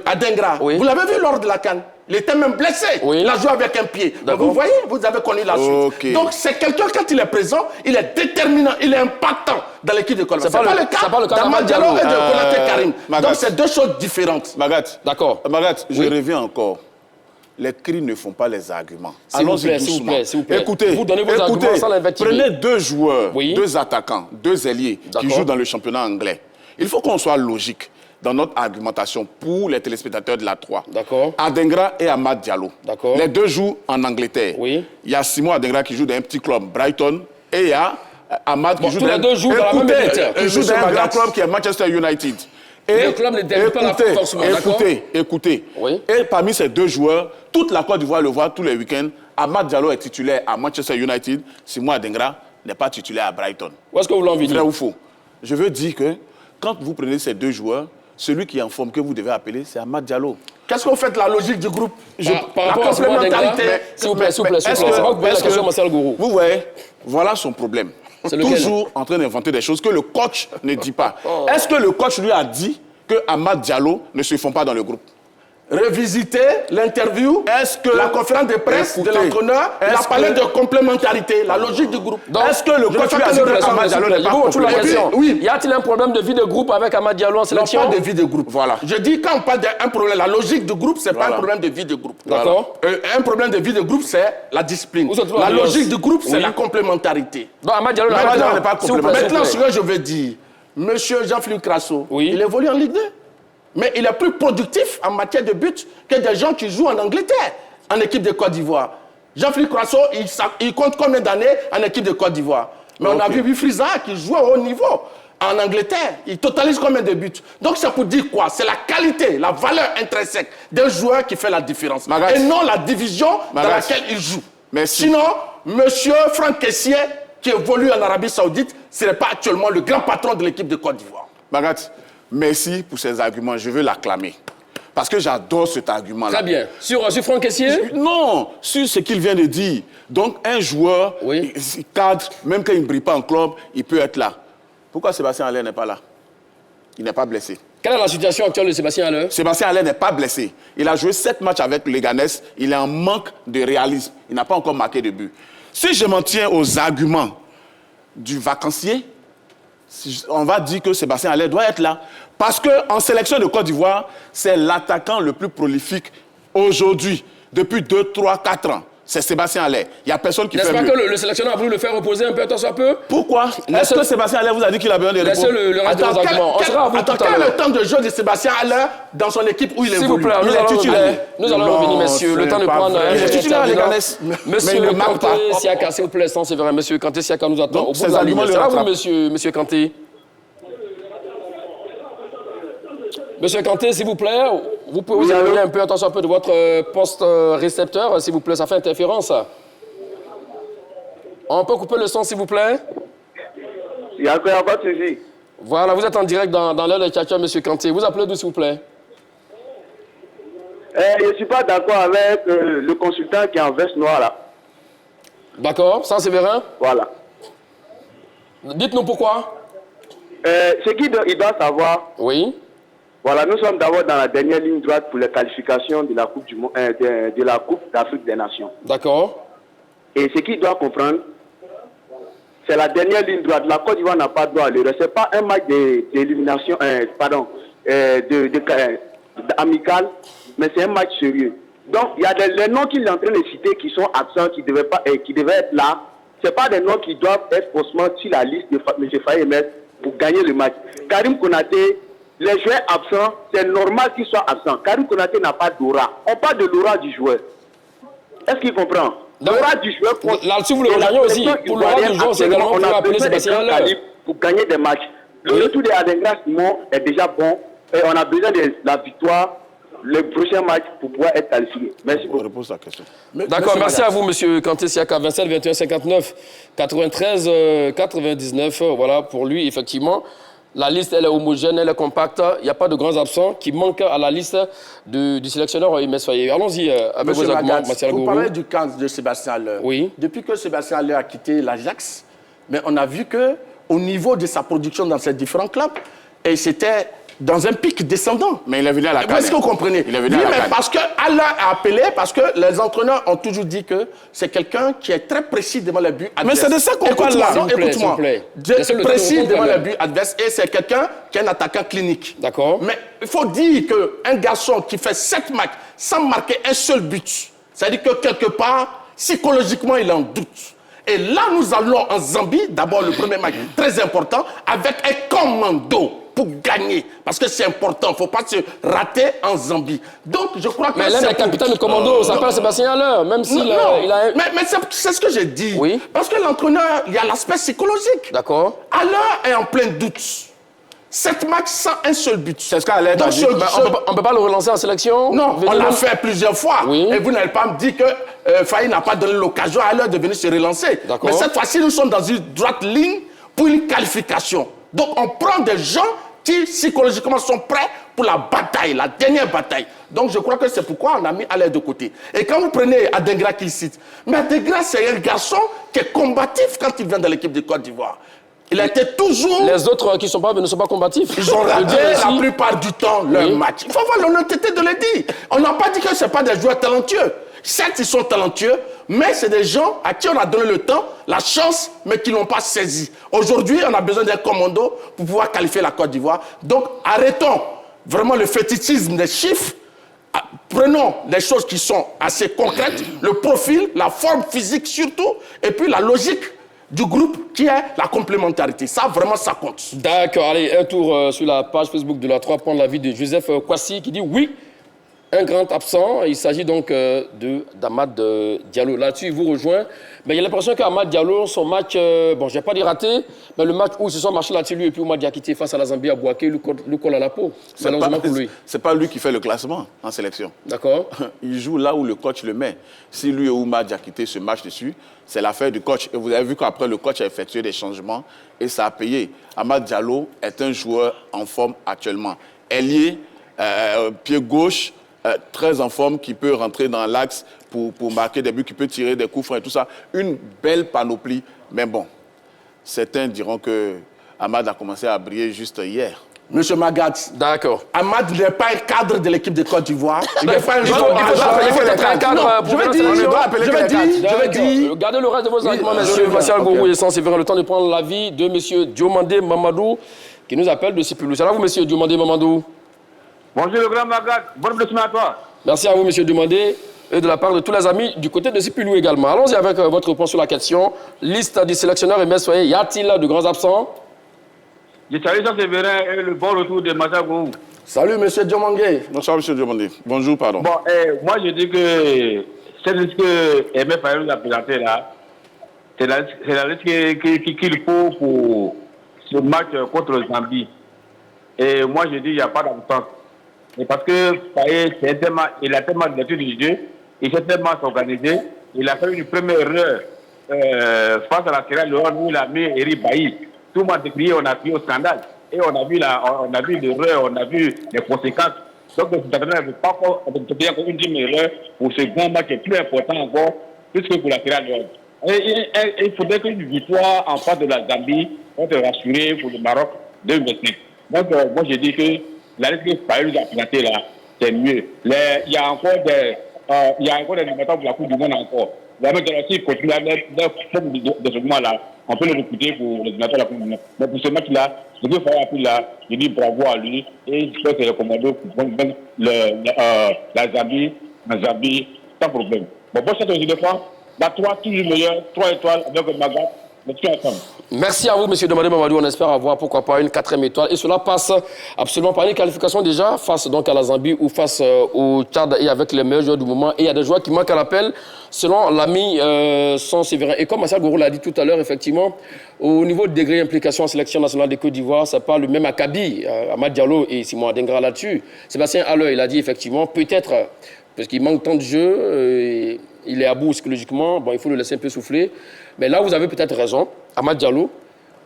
Adengra, vous l'avez vu lors de la CAN. Il était même blessé. Il a joué avec un pied. Donc vous voyez, vous avez connu la suite. Donc c'est quelqu'un, quand il est présent, il est déterminant, il est impactant dans l'équipe de Côte d'Ivoire. C'est pas le cas d'Amad Diallo et de Konaté Karim. Donc c'est deux choses différentes. Magat, d'accord. Magat, je reviens encore. Les cris ne font pas les arguments. Allons-y doucement. S'il vous plaît. Écoutez, vous donnez vos arguments sans l'invectiver. Prenez deux joueurs, deux attaquants, deux ailiers qui jouent dans le championnat anglais. Il faut qu'on soit logique dans notre argumentation pour les téléspectateurs de la 3. D'accord. Adengra et Amad Diallo. D'accord. Les deux jouent en Angleterre. Oui. Il y a Simon Adengra qui joue dans un petit club, Brighton, et il y a Amad qui joue dans... Tous les deux jouent dans la même équipe. Il joue dans un grand club qui est Manchester United. Et le club ne dérive pas la forcément, d'accord? Écoutez. Oui. Et parmi ces deux joueurs, toute la Côte d'Ivoire le voit tous les week-ends. Amad Diallo est titulaire à Manchester United. Simon Adengra n'est pas titulaire à Brighton. Où est-ce que vous l'envoyez? Vrai ou faux? Je veux dire que quand vous prenez ces deux joueurs, celui qui est en forme que vous devez appeler, c'est Amad Diallo. Qu'est-ce qu'on fait de la logique du groupe? Par rapport à complémentarité. S'il vous plaît. C'est pas vous poser la question, Martial Gourou. Vous voyez, voilà son problème. Toujours en train d'inventer des choses que le coach ne dit pas. Est-ce que le coach lui a dit que Amad Diallo ne se font pas dans le groupe? Revisiter l'interview, la conférence de presse de l'entraîneur, il a parlé de complémentarité, la logique du groupe. Est-ce que le coach lui a dit que Amad Diallo n'est pas complémentaire? Oui. Y a-t-il un problème de vie de groupe avec Amad Diallo en sélection? Non, pas de vie de groupe. Voilà. Je dis quand on parle d'un problème, la logique du groupe, c'est pas un problème de vie de groupe. D'accord. Un problème de vie de groupe, c'est la discipline. La logique du groupe, c'est la complémentarité. Non, Amad Diallo n'est pas complémentaire. Maintenant, ce que je veux dire, Monsieur Jean-Philippe Crasso, il évolue en Ligue 2. Mais il est plus productif en matière de but que des gens qui jouent en Angleterre, en équipe de Côte d'Ivoire. Jean-Philippe Crasso, il compte combien d'années en équipe de Côte d'Ivoire? Mais on a vu Wifriza qui joue au haut niveau en Angleterre. Il totalise combien de buts? Donc c'est pour dire quoi? C'est la qualité, la valeur intrinsèque d'un joueur qui fait la différence. Et non la division dans laquelle il joue. Sinon, monsieur Franck Kessié, qui évolue en Arabie Saoudite, ce n'est pas actuellement le grand patron de l'équipe de Côte d'Ivoire. Magat, merci pour ces arguments. Je veux l'acclamer. Parce que j'adore cet argument-là. Très bien. Sur Franck Kessié? Non, sur ce qu'il vient de dire. Donc, un joueur, il cadre, même quand il ne brille pas en club, il peut être là. Pourquoi Sébastien Haller n'est pas là? Il n'est pas blessé. Quelle est la situation actuelle de Sébastien Haller? Sébastien Haller n'est pas blessé. Il a joué 7 matchs avec Leganés. Il est en manque de réalisme. Il n'a pas encore marqué de but. Si je m'en tiens aux arguments du vacancier, on va dire que Sébastien Haller doit être là. Parce qu'en sélection de Côte d'Ivoire, c'est l'attaquant le plus prolifique aujourd'hui, depuis 2, 3, 4 ans. c'est Sébastien Haller. Il n'y a personne qui fait mieux. N'est-ce pas que le sélectionneur a voulu le faire reposer un peu, tant soit peu? Pourquoi? Est-ce que Sébastien Haller vous a dit qu'il a besoin de repos? Laissez le reste de vos arguments. On sera à vous tout à l'heure. Quel est le temps de jeu de Sébastien Haller dans son équipe où il évolue? S'il vous plaît, nous allons revenir, messieurs. Le temps de prendre... Il est titulaire, les gars. Monsieur Kanté Siaka, s'il vous plaît, sans sévère. Monsieur Kanté Siaka nous attend au bout de la ligne. C'est à vous, monsieur Kanté. Monsieur Kanté, s'il vous plaît, vous pouvez vous éloigner un peu, attention un peu de votre poste récepteur, s'il vous plaît, ça fait interférence. On peut couper le son, s'il vous plaît? Il y a pas de souci. Voilà, vous êtes en direct dans l'heure de Tchatcha, monsieur Kanté. Vous appelez d'où, s'il vous plaît? Je ne suis pas d'accord avec le consultant qui est en veste noire, là. D'accord, sans sévérin? Voilà. Dites-nous pourquoi. Ce qu'il doit savoir... Oui. Voilà, nous sommes d'abord dans la dernière ligne droite pour les qualifications de la Coupe du monde, de la Coupe d'Afrique des Nations. D'accord. Et ce qu'il doit comprendre, c'est la dernière ligne droite. La Côte d'Ivoire n'a pas droit à l'erreur. Ce n'est pas un match d'élimination, amical, mais c'est un match sérieux. Donc, il y a les noms qu'il est en train de citer qui sont absents, qui devaient être là. Ce n'est pas des noms qui doivent être forcément sur la liste de M. Faye pour gagner le match. Karim Konaté, les joueurs absents, c'est normal qu'ils soient absents. Karim Konaté n'a pas d'aura. On parle de l'aura du joueur. Est-ce qu'il comprend? L'aura du joueur... Là-dessus, vous le rejoignez aussi. Pour l'aura du joueur, c'est également pour appeler Sébastien Haller. Pour gagner des matchs. Le retour de Adengra Simon est déjà bon. Et on a besoin de la victoire, le prochain match, pour pouvoir être qualifié. Merci beaucoup. Repose la question. D'accord, merci à vous, monsieur Kanté Siaka. 27, 21, 59, 93, 99. Voilà, pour lui, effectivement. La liste, elle est homogène, elle est compacte. Il n'y a pas de grands absents qui manquent à la liste du sélectionneur Imès Faye. Allons-y avec vos arguments, Martial Gourou. Vous parlez du cas de Sébastien Haller. Oui. Depuis que Sébastien Haller a quitté l'Ajax, mais on a vu qu'au niveau de sa production dans ces différents clubs, et c'était dans un pic descendant. Mais il est venu à la CAN. Est-ce que vous comprenez? Il est venu à la CAN. Parce que Haller a appelé, parce que les entraîneurs ont toujours dit que c'est quelqu'un qui est très précis devant les buts adverses. Mais c'est de ça qu'on parle là. Écoute-moi. Précis devant les buts adverses, et c'est quelqu'un qui est un attaquant clinique. D'accord. Mais il faut dire qu'un garçon qui fait 7 matchs sans marquer un seul but, c'est-à-dire que quelque part, psychologiquement, il en doute. Et là, nous allons en Zambie, d'abord le premier match très important, avec un commando pour gagner. Parce que c'est important, il ne faut pas se rater en Zambie. Donc, je crois que... Mais l'un des capitaines du commando s'appelle Sébastien Haller, même s'il il a... Mais c'est ce que j'ai dit. Oui. Parce que l'entraîneur, il y a l'aspect psychologique. D'accord. Haller est en plein doute. 7 matchs sans un seul but. C'est ce qu'Haller a dit. On ne peut pas le relancer en sélection? Non, on l'a fait plusieurs fois. Oui. Et vous n'allez pas me dire que Faye n'a pas donné l'occasion à Haller de venir se relancer. Mais cette fois-ci, nous sommes dans une droite ligne pour une qualification. Donc, on prend des gens qui, psychologiquement, sont prêts pour la bataille, la dernière bataille. Donc, je crois que c'est pourquoi on a mis Haller de côté. Et quand vous prenez Adengra qui cite, mais Adengra, c'est un garçon qui est combatif quand il vient dans l'équipe de Côte d'Ivoire. Il a été toujours... Les autres qui ne sont pas combatifs. Ils ont raté la plupart du temps leur match. Il faut avoir l'honnêteté de le dire. On n'a pas dit que ce pas des joueurs talentueux. Certes, ils sont talentueux, mais c'est des gens à qui on a donné le temps, la chance, mais qui n'ont pas saisi. Aujourd'hui, on a besoin d'un commando pour pouvoir qualifier la Côte d'Ivoire. Donc, arrêtons vraiment le fétichisme des chiffres. Prenons des choses qui sont assez concrètes, le profil, la forme physique surtout, et puis la logique du groupe qui est la complémentarité. Ça, vraiment, ça compte. D'accord. Allez, un tour sur la page Facebook de la 3, prendre l'avis de Joseph Kwasi qui dit oui, un grand absent. Il s'agit donc d'Amad Diallo. Là-dessus, il vous rejoint. Mais il y a l'impression qu'Amad Diallo, son match, bon, je n'ai pas dit raté, mais le match où ils se sont marchés là-dessus, lui, et puis Oumar Diakité face à la Zambie à Bouaké, lui colle à la peau. Malheureusement pour lui. C'est pas lui qui fait le classement en sélection. D'accord. Il joue là où le coach le met. Si lui et Oumar Diakité se marchent dessus, c'est l'affaire du coach. Et vous avez vu qu'après, le coach a effectué des changements et ça a payé. Amad Diallo est un joueur en forme actuellement. Ailier, pied gauche, très en forme, qui peut rentrer dans l'axe pour marquer des buts, qui peut tirer des coups francs et tout ça. Une belle panoplie. Mais bon, certains diront que Amad a commencé à briller juste hier. Monsieur Magat, d'accord. Amad n'est pas un cadre de l'équipe de Côte d'Ivoire. Il n'est pas un joueur. Il faut être un cadre. Je vais dire. Gardez le reste de vos arguments, monsieur Martial Gourou et sans sévérin. Le temps de prendre l'avis de monsieur Diomandé Mamadou qui nous appelle de Sipulou. C'est là vous, monsieur Diomandé Mamadou. Bonjour le grand Magat. Bonne blessure à toi. Merci à vous, monsieur Diomandé. et de la part de tous les amis du côté de Sipulou également. Allons-y avec votre réponse sur la question. Liste du sélectionneur MS Faye, y a-t-il de grands absents? Je salue Jean-Séverin et le bon retour de Massagou. Salut, M. Diomandé. Bonsoir, M. Diomandé. Bonjour, pardon. Bon, moi, je dis que cette liste que Aimé Faye nous a présentée là, c'est la liste qu'il faut pour ce match contre le Zambie. Et moi, je dis qu'il n'y a pas d'absence. Et parce que Faye, il a tellement d'habitude du jeu, il s'est tellement organisé, il a fait une première erreur face à la Sierra Leone où il a mis Eric Bailly. Tout le monde a crié, on a crié au scandale. Et on a vu l'erreur, on a vu les conséquences. Donc, le ne veut pas faire une deuxième erreur pour ce grand match qui est plus important encore, plus que pour la Sierra Leone. Il faudrait qu'une victoire en face de la Zambie, on te rassurer pour le Maroc 2025. Donc, moi, je dis que la liste que Faye nous a présentée là, c'est mieux. Il y a encore des nominateurs pour la Coupe du Monde encore. La même aussi continue à mettre de ce moment-là. On peut le recruter pour les nominateurs de la Coupe du Monde. Mais pour ce match-là, ce que Faye a pris là, je dis bravo à lui et je peux te recommander pour la Zambie sans problème. Bon, bon, cette de fois, la 3, toujours meilleur, 3 étoiles avec Magat. Merci à vous, M. Demandé Mamadou. On espère avoir, pourquoi pas, une 4e étoile. Et cela passe absolument par une qualification déjà, face donc à la Zambie ou face au Tchad et avec les meilleurs joueurs du moment. Et il y a des joueurs qui manquent à l'appel, selon l'ami Son Séverin. Et comme Marcel Gourou l'a dit tout à l'heure, effectivement, au niveau de degré d'implication en sélection nationale de Côte d'Ivoire, ce n'est pas le même acabit. Amad Diallo et Simon Adengra là-dessus. Sébastien Haller, il a dit effectivement, peut-être, parce qu'il manque tant de jeu, il est à bout psychologiquement, bon, il faut le laisser un peu souffler. Mais là, vous avez peut-être raison, Amad Diallo.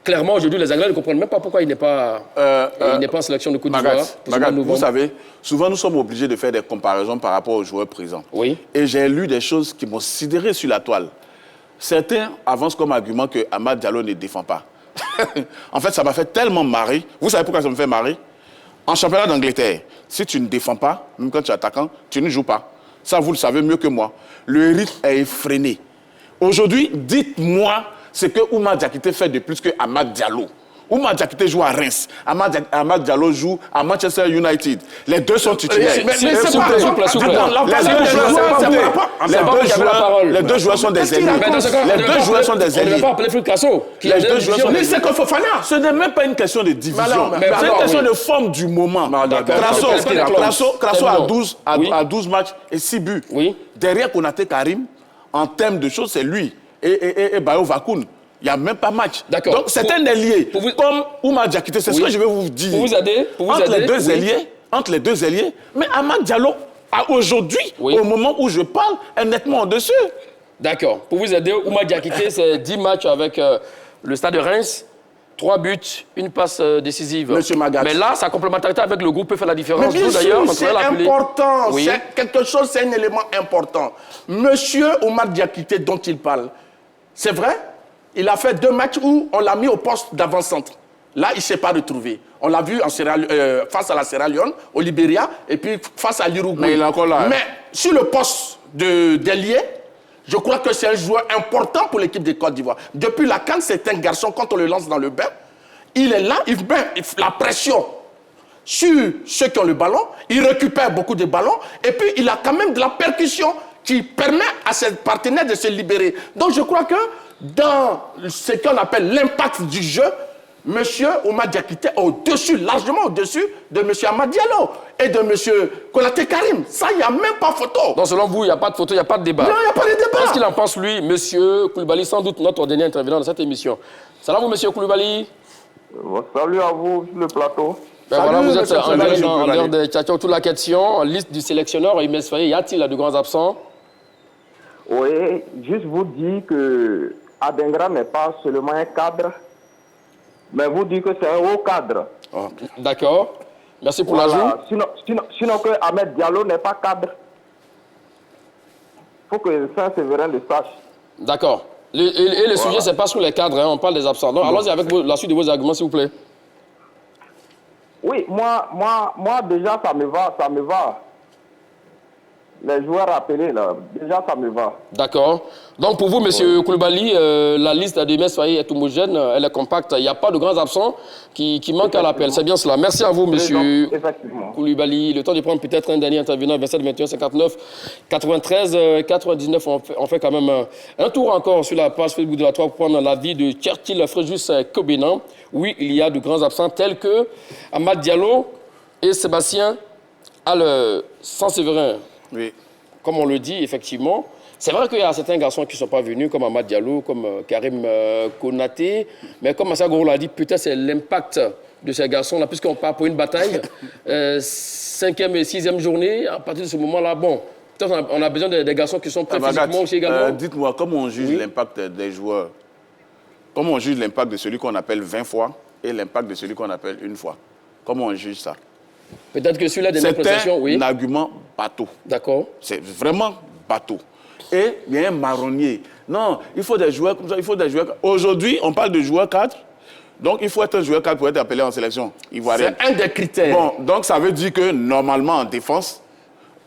Clairement, aujourd'hui, les Anglais ne comprennent même pas pourquoi il n'est pas, en sélection de Côte d'Ivoire. Magat, vous savez, souvent nous sommes obligés de faire des comparaisons par rapport aux joueurs présents. Oui. Et j'ai lu des choses qui m'ont sidéré sur la toile. Certains avancent comme argument que Amad Diallo ne défend pas. En fait, ça m'a fait tellement marrer. Vous savez pourquoi ça me fait marrer? En championnat d'Angleterre, si tu ne défends pas, même quand tu es attaquant, tu ne joues pas. Ça, vous le savez mieux que moi. Le rythme est effréné. Aujourd'hui, dites-moi ce que Oumar Diakité fait de plus que Amad Diallo. Oumar Diakité joue à Reims. Amad Diallo joue à Manchester United. Les deux sont titulaires. Les deux joueurs sont des ailiers. Les deux joueurs sont des ailiers. On ne va pas appeler Fulcasso. Mais c'est comme Fofana. Ce n'est même pas une question de division. C'est une question de forme du moment. Crasso a 12 matchs et 6 buts. Derrière Konaté Karim, en termes de choses, c'est lui. Et Bayo Vakoun. Il n'y a même pas match. Donc c'est un ailier. Comme Oumar Diakité, c'est ce que je vais vous dire. Pour vous aider, Entre les deux ailiers, mais Amad Diallo, aujourd'hui, au moment où je parle, est nettement au-dessus. D'accord. Pour vous aider, Oumar Diakité, c'est 10 matchs avec le Stade de Reims, 3 buts, une passe décisive. Monsieur Magat. Mais là, sa complémentarité avec le groupe peut faire la différence. Mais bien sûr, c'est important. Oui. C'est quelque chose, c'est un élément important. Monsieur Oumar Diakité dont il parle, c'est vrai, il a fait 2 matchs où on l'a mis au poste d'avant-centre. Là, il ne s'est pas retrouvé. On l'a vu face à la Sierra Leone, au Libéria, et puis face à l'Uruguay. Mais il est encore là. Mais sur le poste d'ailier, je crois que c'est un joueur important pour l'équipe de Côte d'Ivoire. Depuis la CAN, c'est un garçon, quand on le lance dans le bain, il est là, il met la pression sur ceux qui ont le ballon, il récupère beaucoup de ballons, et puis il a quand même de la percussion qui permet à ses partenaires de se libérer. Donc je crois que dans ce qu'on appelle l'impact du jeu, M. Oumar Diakité est au-dessus, largement au-dessus de M. Amad Diallo et de M. Konaté Karim. Ça, il n'y a même pas photo. Donc selon vous, il n'y a pas de photo, il n'y a pas de débat. Non, il n'y a pas de débat. Qu'est-ce qu'il en pense, lui, M. Koulibaly, sans doute notre dernier intervenant dans cette émission. Salam vous, M. Koulibaly. Salut à vous sur le plateau. Ben voilà, vous êtes en dehors de Tchatcho. Toute la question, liste du sélectionneur, Aimé Faye, y a-t-il de grands absents? Oui, juste vous dire que Adengra n'est pas seulement un cadre, mais vous dites que c'est un haut cadre. Oh. D'accord. Merci pour l'ajout. Sinon que Ahmed Diallo n'est pas cadre. Il faut que Saint-Séverin le sache. D'accord. Et le sujet, ce n'est pas sur les cadres, hein, on parle des absents. Donc, allons-y avec la suite de vos arguments, s'il vous plaît. Oui, moi déjà, ça me va. les joueurs appelés, là, déjà, ça me va. D'accord. Donc, pour vous, M. Koulibaly, la liste de Mess Faye est homogène, elle est compacte. Il n'y a pas de grands absents qui manquent à l'appel. C'est bien cela. Merci à vous, M. Koulibaly. Le temps de prendre peut-être un dernier intervenant, 27, 21, 59, 93, 99. On fait quand même un tour encore sur la page Facebook de la 3 pour prendre l'avis de Tchertil Fréjus Kobenan. Oui, il y a de grands absents tels que Amad Diallo et Sébastien Saint-Séverin. Oui. Comme on le dit, effectivement, c'est vrai qu'il y a certains garçons qui ne sont pas venus, comme Amad Diallo, comme Karim Konaté, mais comme Massa Goro l'a dit, peut-être c'est l'impact de ces garçons-là, puisqu'on part pour une bataille, 5e et 6e journée, à partir de ce moment-là, bon, on a besoin des garçons qui sont prêts physiquement aussi également. Dites-moi, comment on juge l'impact des joueurs? Comment on juge l'impact de celui qu'on appelle 20 fois et l'impact de celui qu'on appelle une fois? Comment on juge ça? Peut-être que celui-là des prestations, oui. C'est un argument bateau. D'accord. C'est vraiment bateau. Et il y a un marronnier. Non, il faut des joueurs comme ça, il faut des joueurs... Aujourd'hui, on parle de joueurs 4. Donc, il faut être un joueur 4 pour être appelé en sélection ivoirienne. C'est un des critères. Bon, donc ça veut dire que normalement, en défense,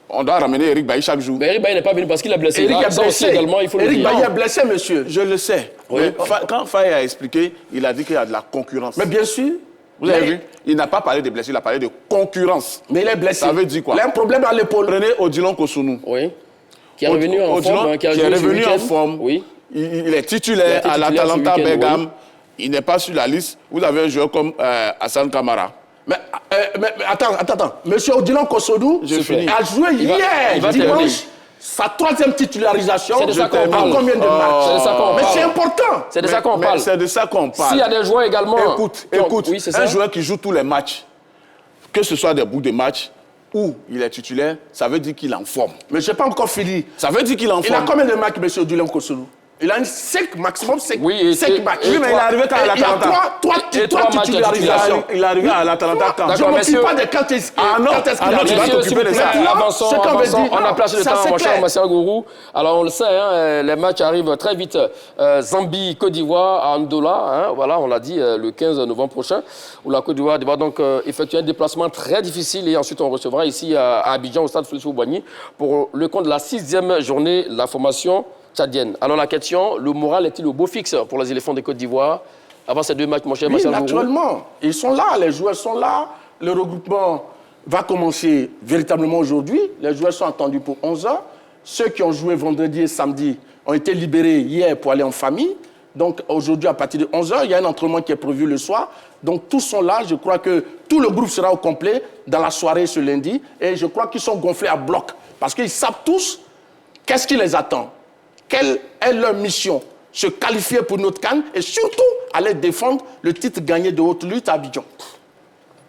on doit ramener Eric Bailly chaque jour. Mais Eric Bailly n'est pas venu parce qu'il a blessé. Eric est blessé également, il faut le dire. Eric Bailly est blessé, monsieur. Je le sais. Oui. Mais quand Faye a expliqué, il a dit qu'il y a de la concurrence. Mais bien sûr. Vous avez vu? Il n'a pas parlé de blessure, il a parlé de concurrence. Mais il est blessé. Ça veut dire quoi? Il a un problème à l'épaule. Prenez Odilon Kosunu. Oui. Qui est revenu en forme. Qui est revenu en forme. Oui. Il est titulaire à l'Atalanta Bergame. Oui. Il n'est pas sur la liste. Vous avez un joueur comme Hassan Kamara. Mais attends. Monsieur Odilon Kosunu a joué hier, dimanche, sa 3e titularisation. C'est de ça qu'on parle. Combien de matchs? C'est de ça qu'on parle. Mais c'est important. C'est de ça qu'on parle. C'est de ça qu'on parle. S'il y a des joueurs également... Écoute, oui, un joueur qui joue tous les matchs, que ce soit des bouts de match ou il est titulaire, ça veut dire qu'il est en forme. Mais je n'ai pas encore fini. Ça veut dire qu'il est en forme. Il a combien de matchs, monsieur Odilon Kosunu? Il a 5, maximum 5 matchs. Oui, mais il est arrivé quand à l'Atalanta. Il y a 3 titularisations. Il est arrivé à l'Atalanta quand? Je ne m'occupe pas de quand est-ce tu vas t'occuper de ça. Avançons. On a placé le temps, mon cher Massa Goro. Alors, on le sait, hein, les matchs arrivent très vite. Zambie, Côte d'Ivoire, à Andola. Hein, voilà, on l'a dit, le 15 novembre prochain, où la Côte d'Ivoire devra donc effectuer un déplacement très difficile. Et ensuite, on recevra ici à Abidjan, au stade Félix Houphouët-Boigny, pour le compte de la 6e journée de la formation tchadienne. Alors la question, le moral est-il au beau fixe pour les éléphants de Côte d'Ivoire avant ces 2 matchs, mon cher Marcel Gourou? Naturellement. Ils sont là, les joueurs sont là. Le regroupement va commencer véritablement aujourd'hui. Les joueurs sont attendus pour 11h. Ceux qui ont joué vendredi et samedi ont été libérés hier pour aller en famille. Donc aujourd'hui, à partir de 11h, il y a un entraînement qui est prévu le soir. Donc tous sont là. Je crois que tout le groupe sera au complet dans la soirée ce lundi. Et je crois qu'ils sont gonflés à bloc. Parce qu'ils savent tous qu'est-ce qui les attend. Quelle est leur mission? Se qualifier pour notre CAN et surtout aller défendre le titre gagné de haute lutte à Abidjan.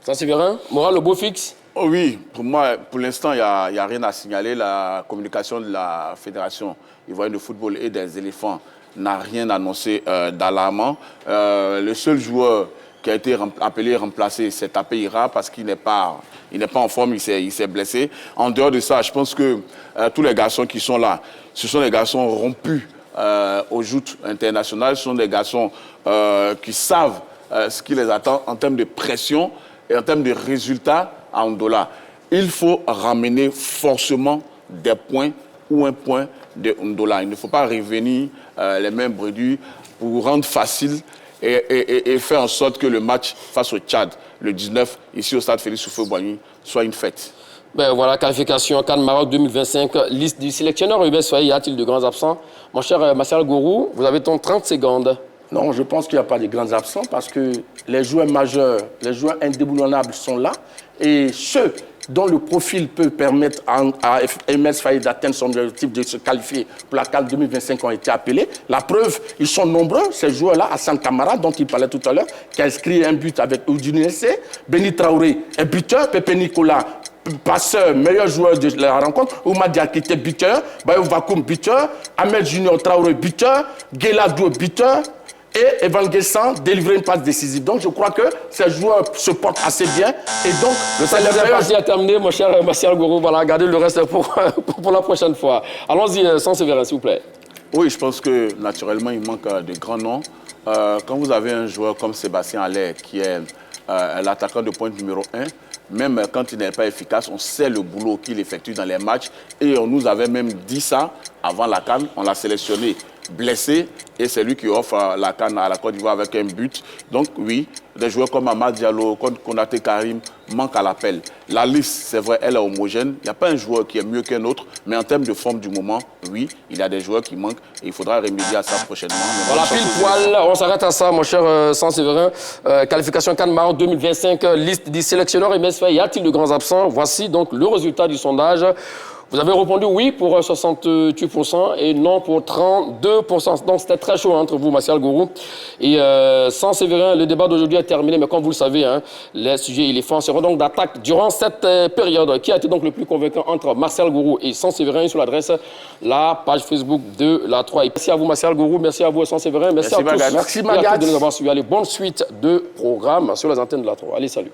Ça c'est vrai, moral au beau fixe? Oh oui, pour moi, pour l'instant, il n'y a rien à signaler. La communication de la Fédération ivoirienne de football et des éléphants n'a rien annoncé d'alarmant. Le seul joueur qui a été appelé remplacé, c'est Tapé Ira parce qu'il n'est pas en forme, il s'est blessé. En dehors de ça, je pense que tous les garçons qui sont là, ce sont des garçons rompus aux joutes internationales. Ce sont des garçons qui savent ce qui les attend en termes de pression et en termes de résultats à Andola. Il faut ramener forcément des points ou un point de Andola. Il ne faut pas revenir les mêmes bredus pour rendre facile et faire en sorte que le match face au Tchad, le 19, ici au stade Félix Houphouët-Boigny, soit une fête. Ben voilà, qualification CAN Maroc 2025, liste du sélectionneur Rubens Faye, y a-t-il de grands absents? Mon cher Marcel Gourou, vous avez ton 30 secondes. Non, je pense qu'il n'y a pas de grands absents parce que les joueurs majeurs, les joueurs indéboulonnables sont là. Et ceux dont le profil peut permettre à MS Faye d'atteindre son objectif de se qualifier pour la CAN 2025 ont été appelés. La preuve, ils sont nombreux, ces joueurs-là. Hassan Kamara, dont il parlait tout à l'heure, qui a inscrit un but avec Udinese. Beni Traoré est buteur. Pepe Nicolas, passeur, meilleur joueur de la rencontre. Oumar Diakité, buteur. Bayou Vakoum, buteur. Ahmed Junior Traoré, buteur. Guela Dou, buteur. Et Evan Guessant délivrer une passe décisive. Donc je crois que ces joueurs se portent assez bien. Et donc, c'est la partie à terminer, mon cher Martial Gourou. Voilà, gardez le reste pour la prochaine fois. Allons-y, sans Séverin, s'il vous plaît. Oui, je pense que naturellement, il manque de grands noms. Quand vous avez un joueur comme Sébastien Haller, qui est l'attaquant de pointe numéro 1, même quand il n'est pas efficace, on sait le boulot qu'il effectue dans les matchs. Et on nous avait même dit ça avant la CAN. On l'a sélectionné blessé et c'est lui qui offre la CAN à la Côte d'Ivoire avec un but. Donc oui, des joueurs comme Amad Diallo, comme Konaté Karim manquent à l'appel. La liste, c'est vrai, elle est homogène. Il n'y a pas un joueur qui est mieux qu'un autre, mais en termes de forme du moment, oui, il y a des joueurs qui manquent et il faudra remédier à ça prochainement. Voilà, pile poil, on s'arrête à ça, mon cher Saint-Séverin. Qualification CAN Maroc 2025, liste des sélectionneurs et Faye. Y a-t-il de grands absents? Voici donc le résultat du sondage. Vous avez répondu oui pour 68% et non pour 32%. Donc, c'était très chaud entre vous, Martial Gourou. Et sans Séverin, le débat d'aujourd'hui est terminé. Mais comme vous le savez, hein, les sujets éléphants seront donc d'attaque durant cette période. Qui a été donc le plus convaincant entre Martial Gourou et sans Séverin sur l'adresse, la page Facebook de la 3. Et merci à vous, Martial Gourou. Merci à vous, sans Séverin. Merci à tous. Merci, Magat. Merci de nous avoir suivis. Allez, bonne suite de programme sur les antennes de la 3. Allez, salut.